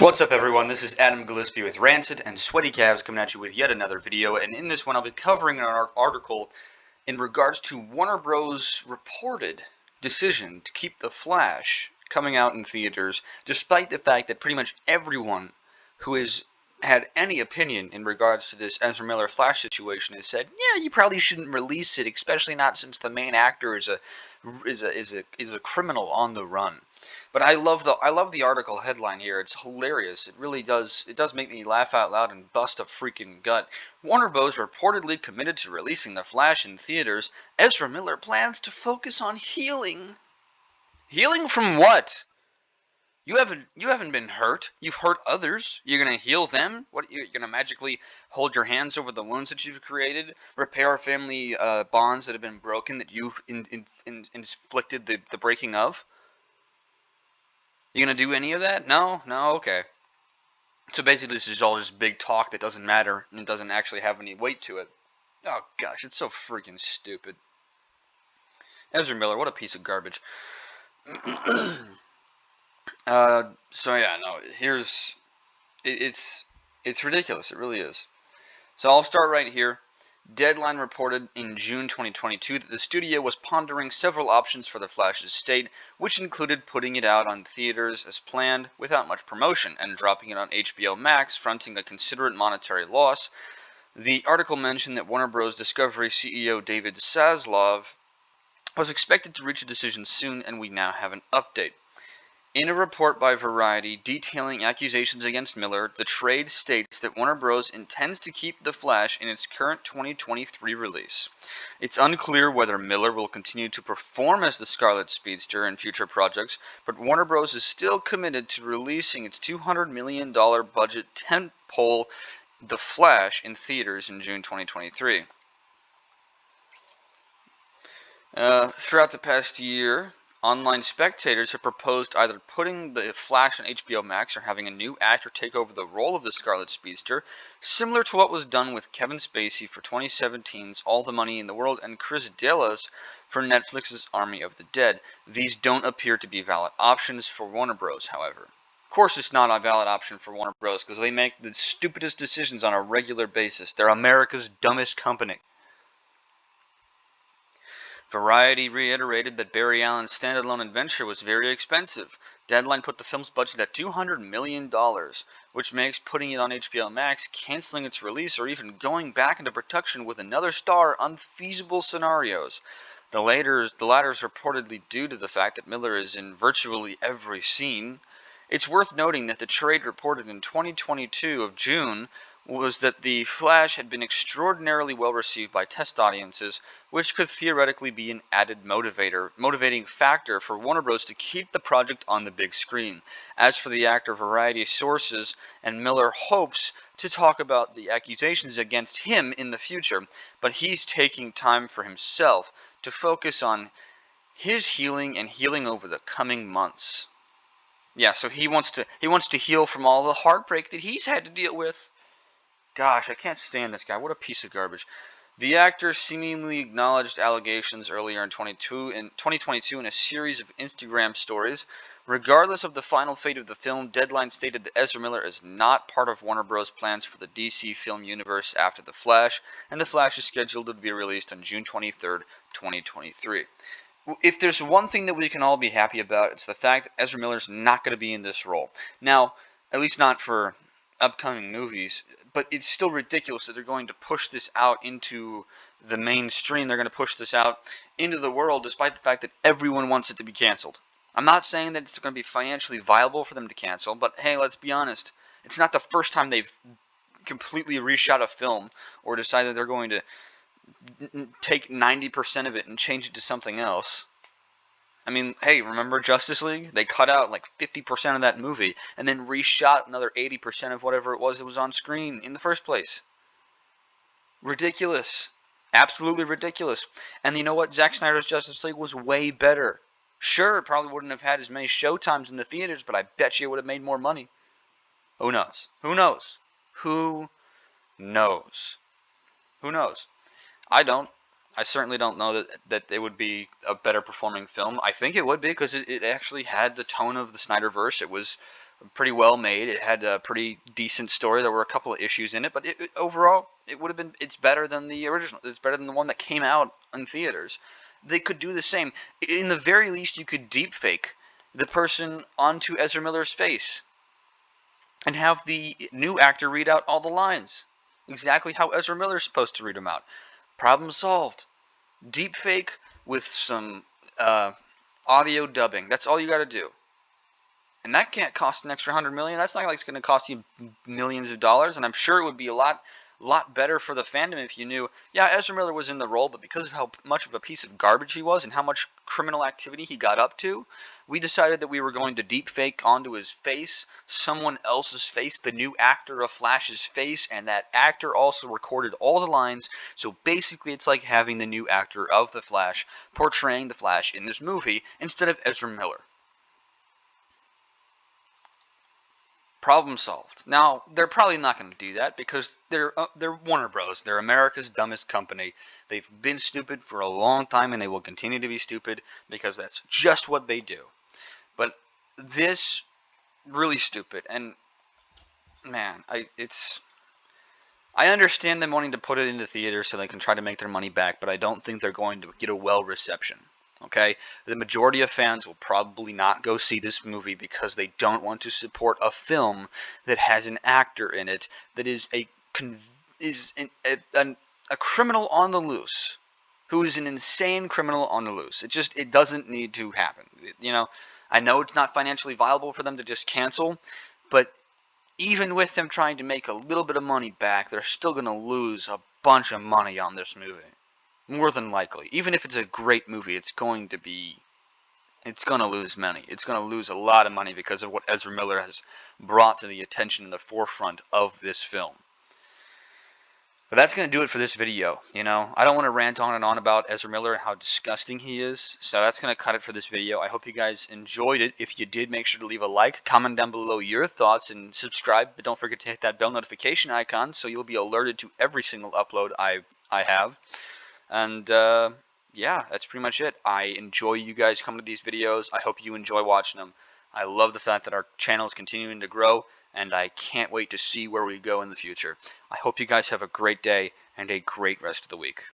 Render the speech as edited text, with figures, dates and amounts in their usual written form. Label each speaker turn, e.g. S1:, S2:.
S1: What's up everyone, this is Adam Gillespie with Rancid and Sweaty Calves coming at you with yet another video, and in this one I'll be covering an article in regards to Warner Bros. Reported decision to keep The Flash coming out in theaters, despite the fact that pretty much everyone who has had any opinion in regards to this Ezra Miller Flash situation has said, yeah, you probably shouldn't release it, especially not since the main actor is a criminal on the run. But I love the article headline here. It's hilarious. It really does make me laugh out loud and bust a freaking gut. Warner Bros. Reportedly committed to releasing The Flash in theaters. Ezra Miller plans to focus on healing. Healing from what? You haven't been hurt. You've hurt others. You're gonna heal them. What? You're gonna magically hold your hands over the wounds that you've created, repair family bonds that have been broken that you've inflicted the breaking of. You gonna do any of that? No, okay. So basically, this is all just big talk that doesn't matter and it doesn't actually have any weight to it. Oh gosh, it's so freaking stupid. Ezra Miller, what a piece of garbage. So yeah, no, it's ridiculous. It really is. So I'll start right here. Deadline reported in June 2022 that the studio was pondering several options for The Flash's state, which included putting it out on theaters as planned without much promotion and dropping it on HBO Max, fronting a considerate monetary loss. The article mentioned that Warner Bros. Discovery CEO David Zaslav was expected to reach a decision soon, and we now have an update. In a report by Variety detailing accusations against Miller, the trade states that Warner Bros. Intends to keep The Flash in its current 2023 release. It's unclear whether Miller will continue to perform as the Scarlet Speedster in future projects, but Warner Bros. Is still committed to releasing its $200 million budget tentpole The Flash in theaters in June 2023. Throughout the past year, online spectators have proposed either putting The Flash on HBO Max or having a new actor take over the role of the Scarlet Speedster, similar to what was done with Kevin Spacey for 2017's All the Money in the World and Chris D'Elia for Netflix's Army of the Dead. These don't appear to be valid options for Warner Bros., however. Of course it's not a valid option for Warner Bros. Because they make the stupidest decisions on a regular basis. They're America's dumbest company. Variety reiterated that Barry Allen's standalone adventure was very expensive. Deadline put the film's budget at $200 million, which makes putting it on HBO Max, canceling its release, or even going back into production with another star unfeasible scenarios. The latter's reportedly due to the fact that Miller is in virtually every scene. It's worth noting that the trade reported in 2022 of June was that The Flash had been extraordinarily well received by test audiences, which could theoretically be an added motivating factor for Warner Bros. To keep the project on the big screen. As for the actor, Variety sources and Miller hopes to talk about the accusations against him in the future, but he's taking time for himself to focus on his healing and healing over the coming months. Yeah, so he wants to heal from all the heartbreak that he's had to deal with. Gosh, I can't stand this guy. What a piece of garbage. The actor seemingly acknowledged allegations earlier in 2022 in a series of Instagram stories. Regardless of the final fate of the film, Deadline stated that Ezra Miller is not part of Warner Bros. Plans for the DC film universe after The Flash, and The Flash is scheduled to be released on June 23rd, 2023. If there's one thing that we can all be happy about, it's the fact that Ezra Miller's not going to be in this role. Now, at least not for upcoming movies, but it's still ridiculous that they're going to push this out into the mainstream. They're going to push this out into the world despite the fact that everyone wants it to be canceled. I'm not saying that it's going to be financially viable for them to cancel, but hey, let's be honest. It's not the first time they've completely reshot a film or decided they're going to take 90% of it and change it to something else. I mean, hey, remember Justice League? They cut out like 50% of that movie and then reshot another 80% of whatever it was that was on screen in the first place. Ridiculous. Absolutely ridiculous. And you know what? Zack Snyder's Justice League was way better. Sure, it probably wouldn't have had as many showtimes in the theaters, but I bet you it would have made more money. Who knows? Who knows? Who knows? Who knows? I don't. I certainly don't know that it would be a better performing film. I think it would be because it actually had the tone of the Snyderverse. It was pretty well made. It had a pretty decent story. There were a couple of issues in it, but overall, it would have been. It's better than the original. It's better than the one that came out in theaters. They could do the same. In the very least, you could deep fake the person onto Ezra Miller's face and have the new actor read out all the lines exactly how Ezra Miller's supposed to read them out. Problem solved. Deep fake with some audio dubbing. That's all you got to do. And that can't cost an extra $100 million. That's not like it's going to cost you millions of dollars. And I'm sure it would be a lot better for the fandom if you knew, yeah, Ezra Miller was in the role, but because of how much of a piece of garbage he was and how much criminal activity he got up to, we decided that we were going to deep fake onto his face someone else's face, the new actor of Flash's face, and that actor also recorded all the lines. So basically, it's like having the new actor of the Flash portraying the Flash in this movie instead of Ezra Miller. Problem solved. Now, they're probably not going to do that because they're Warner Bros. They're America's dumbest company. They've been stupid for a long time, and they will continue to be stupid because that's just what they do. But this really stupid, and man, I understand them wanting to put it into theaters so they can try to make their money back, but I don't think they're going to get a well reception. Okay, the majority of fans will probably not go see this movie because they don't want to support a film that has an actor in it that is a criminal on the loose, who is an insane criminal on the loose. It doesn't need to happen. You know, I know it's not financially viable for them to just cancel, but even with them trying to make a little bit of money back, they're still going to lose a bunch of money on this movie. More than likely. Even if it's a great movie, it's going to lose money. It's going to lose a lot of money because of what Ezra Miller has brought to the attention in the forefront of this film. But that's going to do it for this video. You know, I don't want to rant on and on about Ezra Miller and how disgusting he is. So that's going to cut it for this video. I hope you guys enjoyed it. If you did, make sure to leave a like, comment down below your thoughts, and subscribe. But don't forget to hit that bell notification icon so you'll be alerted to every single upload I have. And yeah, that's pretty much it. I enjoy you guys coming to these videos. I hope you enjoy watching them. I love the fact that our channel is continuing to grow, and I can't wait to see where we go in the future. I hope you guys have a great day and a great rest of the week.